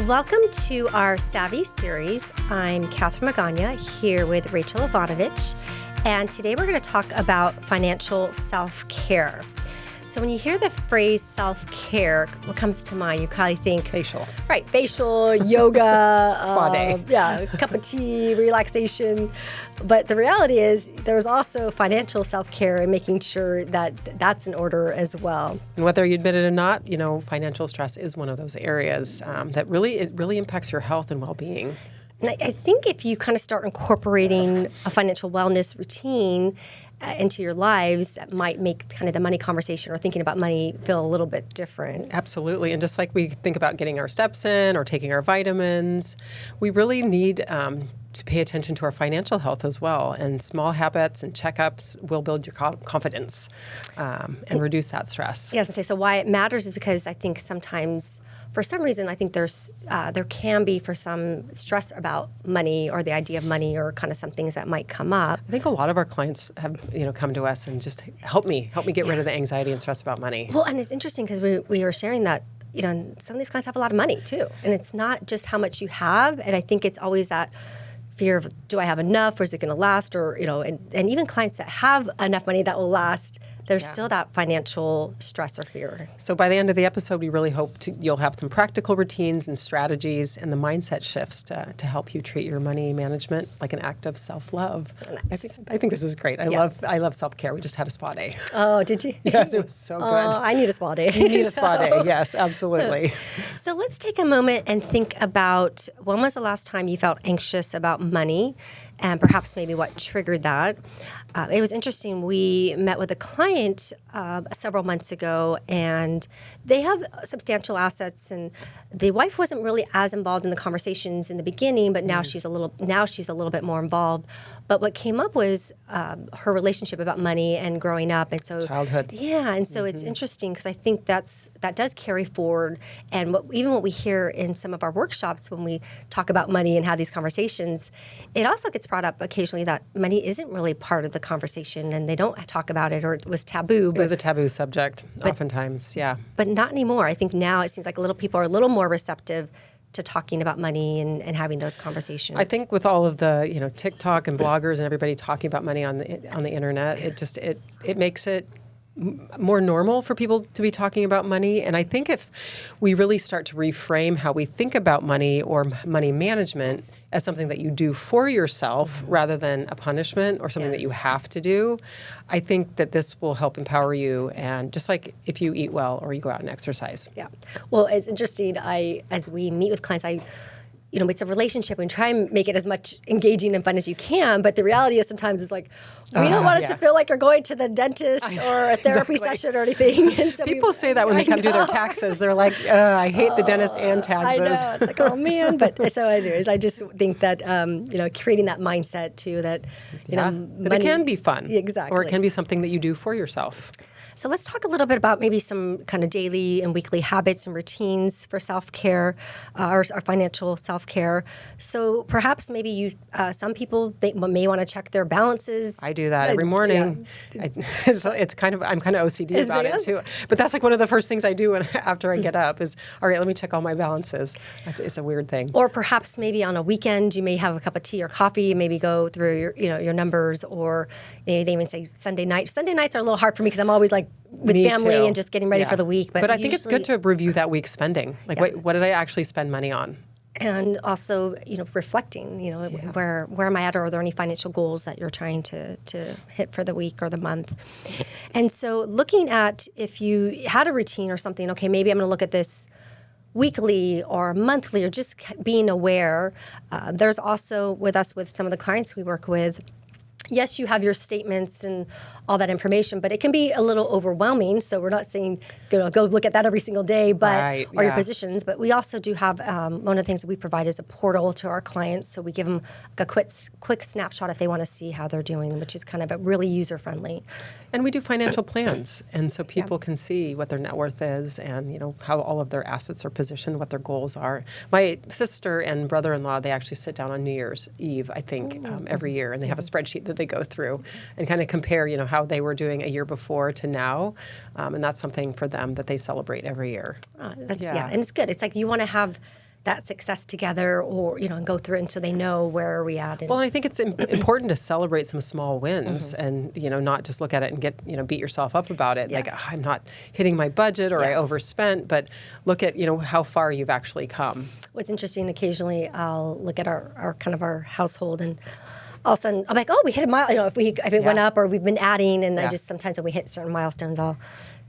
Welcome to our Savvy series. I'm Catherine Magaña here with Rachel Ivanovich, and today we're going to talk about financial self-care. So when you hear the phrase self-care, what comes to mind? You probably think facial. Right, facial, yoga, spa day. Yeah, a cup of tea, relaxation. But the reality is there's also financial self-care and making sure that that's in order as well. And whether you admit it or not, financial stress is one of those areas that really impacts your health and well-being. And I think if you kind of start incorporating a financial wellness routine into your lives, that might make kind of the money conversation or thinking about money feel a little bit different. Absolutely. And just like we think about getting our steps in or taking our vitamins, we really need to pay attention to our financial health as well. And small habits and checkups will build your confidence and reduce that stress. Yes, so why it matters is because I think sometimes, for some reason, I think there can be for some stress about money or the idea of money or kind of some things that might come up. I think a lot of our clients have come to us and just help me get rid of the anxiety and stress about money. Well, and it's interesting because we were sharing that some of these clients have a lot of money too, and it's not just how much you have, and I think it's always that fear of, do I have enough or is it going to last, or and even clients that have enough money that will last, there's still that financial stress or fear. So by the end of the episode, we really hope you'll have some practical routines and strategies and the mindset shifts to help you treat your money management like an act of self-love. Nice. I think this is great. I love self-care. We just had a spa day. Oh, did you? Yes, it was so good. I need a spa day. You need a spa day. Yes, absolutely. So let's take a moment and think about, when was the last time you felt anxious about money, and perhaps maybe what triggered that. It was interesting. We met with a client several months ago, and they have substantial assets, and the wife wasn't really as involved in the conversations in the beginning, but now she's a little bit more involved. But what came up was her relationship about money and growing up, and so childhood. Yeah, and so it's interesting because I think that does carry forward, and even what we hear in some of our workshops when we talk about money and have these conversations, it also gets brought up occasionally that money isn't really part of the conversation, and they don't talk about it, or it was taboo. It was a taboo subject, oftentimes, yeah. But not anymore. I think now it seems like people are a little more receptive to talking about money and having those conversations. I think with all of the TikTok and bloggers and everybody talking about money on the internet, it makes it more normal for people to be talking about money. And I think if we really start to reframe how we think about money or money management as something that you do for yourself rather than a punishment or something that you have to do, I think that this will help empower you. And just like if you eat well or you go out and exercise. Yeah. Well, it's interesting. As we meet with clients, it's a relationship, and try and make it as much engaging and fun as you can. But the reality is sometimes it's like, we don't want it to feel like you're going to the dentist or a therapy session or anything. And so people say that when they come do their taxes. They're like, I hate the dentist and taxes. I know. It's like, oh, man. But so anyways, I just think that, creating that mindset too, that, money, that it can be fun. Exactly. Or it can be something that you do for yourself. So let's talk a little bit about maybe some kind of daily and weekly habits and routines for self-care, or financial self-care. So perhaps maybe some people, they may want to check their balances. I do that every morning. Yeah. I'm kind of OCD about it too. But that's like one of the first things I do after I get up is, all right, let me check all my balances. It's a weird thing. Or perhaps maybe on a weekend you may have a cup of tea or coffee, maybe go through your numbers, or they even say Sunday night. Sunday nights are a little hard for me because I'm always like with family and just getting ready for the week. But I think it's good to review that week's spending. Like, what did I actually spend money on? And also, reflecting, where am I at, or are there any financial goals that you're trying to hit for the week or the month? And so looking at, if you had a routine or something, okay, maybe I'm going to look at this weekly or monthly, or just being aware. There's also with some of the clients we work with, yes, you have your statements and all that information, but it can be a little overwhelming. So we're not saying go look at that every single day, but or your positions. But we also do have one of the things that we provide is a portal to our clients. So we give them a quick snapshot if they want to see how they're doing, which is kind of a really user friendly. And we do financial plans, and so people can see what their net worth is, and how all of their assets are positioned, what their goals are. My sister and brother-in-law, they actually sit down on New Year's Eve, I think, every year, and they have a spreadsheet that they go through and kind of compare, how they were doing a year before to now, and that's something for them that they celebrate every year. And it's good. It's like you want to have that success together, or and go through it, and so they know where are we at. Well, and I think it's important to celebrate some small wins, and not just look at it and get beat yourself up about it. Like, I'm not hitting my budget, or I overspent, but look at how far you've actually come. What's interesting, occasionally I'll look at our household, and all of a sudden I'm like, oh, we hit a mile. If it went up, or we've been adding, and I just sometimes when we hit certain milestones, I'll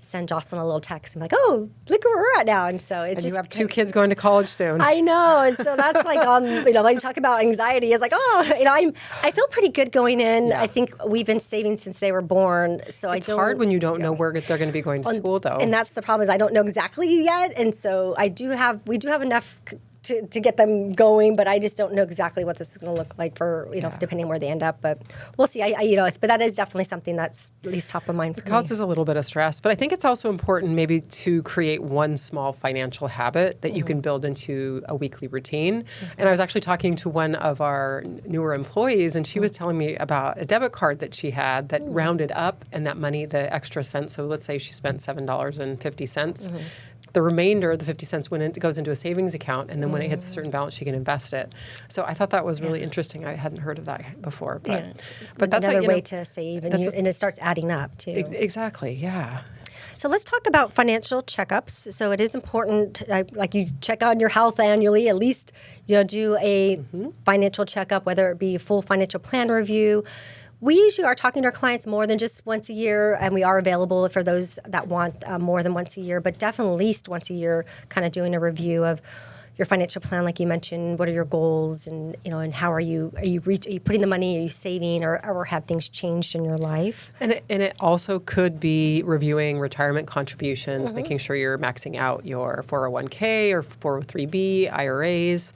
send Jocelyn a little text. I'm like, oh, look where we're at now. And so it's just... you have 2 kids going to college soon. I know. And so that's like when you talk about anxiety, it's like, I feel pretty good going in. Yeah. I think we've been saving since they were born. So it's hard when you don't know where they're going to be going to school, though. And that's the problem, is I don't know exactly yet. And so we do have enough to get them going, but I just don't know exactly what this is going to look like for, depending on where they end up. But we'll see. But that is definitely something that's at least top of mind for me. It causes a little bit of stress, but I think it's also important maybe to create one small financial habit that you can build into a weekly routine. And I was actually talking to one of our newer employees, and she was telling me about a debit card that she had that rounded up, and that money, the extra cents, so let's say she spent $7.50. The remainder, the 50 cents, goes into a savings account, and then when it hits a certain balance, she can invest it. So I thought that was really interesting. I hadn't heard of that before. But that's another way to save, and it starts adding up, too. Exactly, yeah. So let's talk about financial checkups. So it is important, like you check on your health annually, at least do a financial checkup, whether it be a full financial plan review. We usually are talking to our clients more than just once a year, and we are available for those that want more than once a year, but definitely at least once a year, kind of doing a review of your financial plan, like you mentioned. What are your goals, and and how are you putting the money? Are you saving, or have things changed in your life? And it also could be reviewing retirement contributions, making sure you're maxing out your 401k or 403b, IRAs,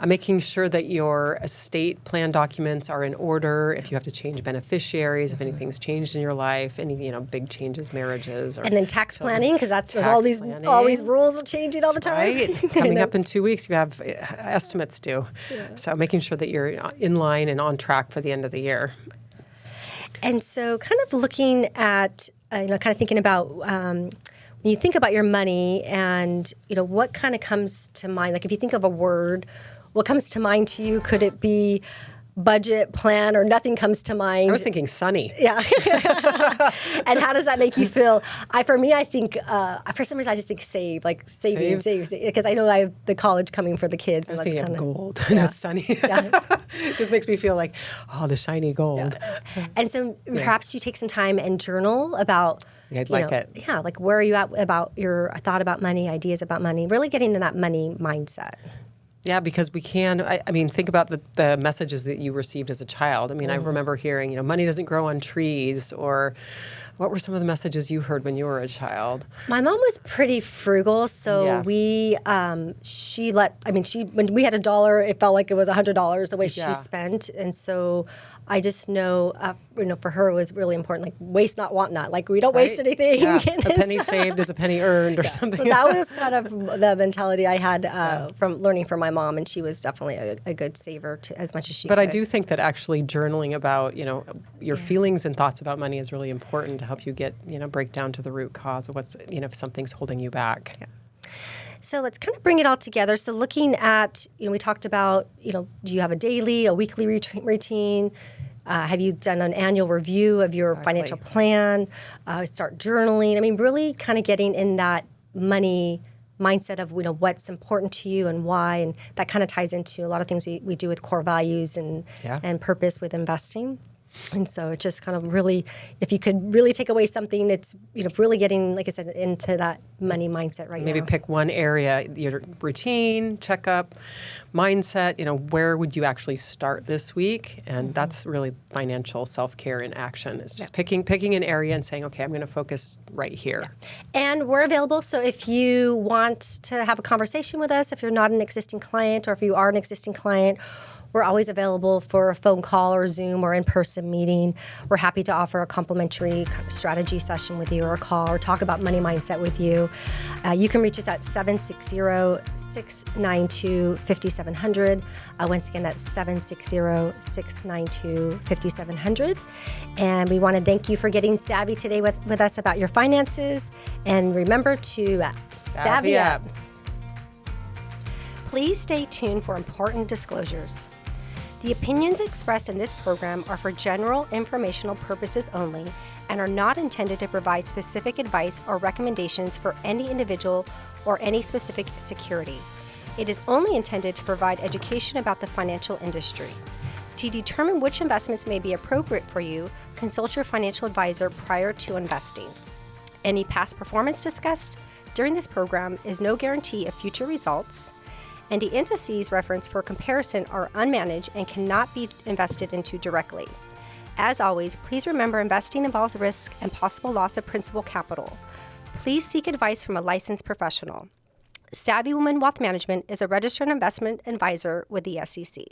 making sure that your estate plan documents are in order. If you have to change beneficiaries, if anything's changed in your life, any big changes, marriages, and then tax planning, because there's all these rules are changing all the time. Right. Coming up in 2 weeks, you have estimates due. Yeah. So making sure that you're in line and on track for the end of the year. And so kind of looking at, kind of thinking about when you think about your money, and, what kind of comes to mind? Like if you think of a word, what comes to mind to you? Could it be budget, plan, or nothing comes to mind? I was thinking sunny. Yeah. And how does that make you feel? For me, I think, for some reason, I just think save, like save, because I know I have the college coming for the kids. I was thinking of gold. Yeah. That's sunny. Yeah. It just makes me feel like, the shiny gold. Yeah. And so perhaps you take some time and journal about, I'd like it. Yeah, like where are you at about your thought about money, ideas about money, really getting in that money mindset. Yeah, because we can, think about the messages that you received as a child. I remember hearing, money doesn't grow on trees, or what were some of the messages you heard when you were a child? My mom was pretty frugal, so when we had $1, it felt like it was $100 the way she spent. And so I just know, for her it was really important, like waste not, want not. Like we don't waste anything. Yeah. A penny saved is a penny earned, or something. So that was kind of the mentality I had from learning from my mom, and she was definitely a good saver as much as she could. But I do think that actually journaling about, your feelings and thoughts about money is really important to help you get, break down to the root cause of what's, if something's holding you back. Yeah. So let's kind of bring it all together. So looking at, we talked about, do you have a daily, a weekly routine? Have you done an annual review of your financial plan? Start journaling. Really kind of getting in that money mindset of, what's important to you and why. And that kind of ties into a lot of things we do with core values and purpose with investing. And so it's just kind of really, if you could really take away something, it's, really getting, like I said, into that money mindset right now. Maybe pick one area, your routine, checkup, mindset, where would you actually start this week? And that's really financial self-care in action. It's just picking an area and saying, okay, I'm going to focus right here. Yeah. And we're available. So if you want to have a conversation with us, if you're not an existing client, or if you are an existing client, we're always available for a phone call or Zoom or in-person meeting. We're happy to offer a complimentary strategy session with you, or a call, or talk about money mindset with you. You can reach us at 760-692-5700. Once again, that's 760-692-5700. And we want to thank you for getting savvy today with us about your finances. And remember to savvy up. Please stay tuned for important disclosures. The opinions expressed in this program are for general informational purposes only and are not intended to provide specific advice or recommendations for any individual or any specific security. It is only intended to provide education about the financial industry. To determine which investments may be appropriate for you, consult your financial advisor prior to investing. Any past performance discussed during this program is no guarantee of future results, and the indices referenced for comparison are unmanaged and cannot be invested into directly. As always, please remember investing involves risk and possible loss of principal capital. Please seek advice from a licensed professional. Savvy Woman Wealth Management is a registered investment advisor with the SEC.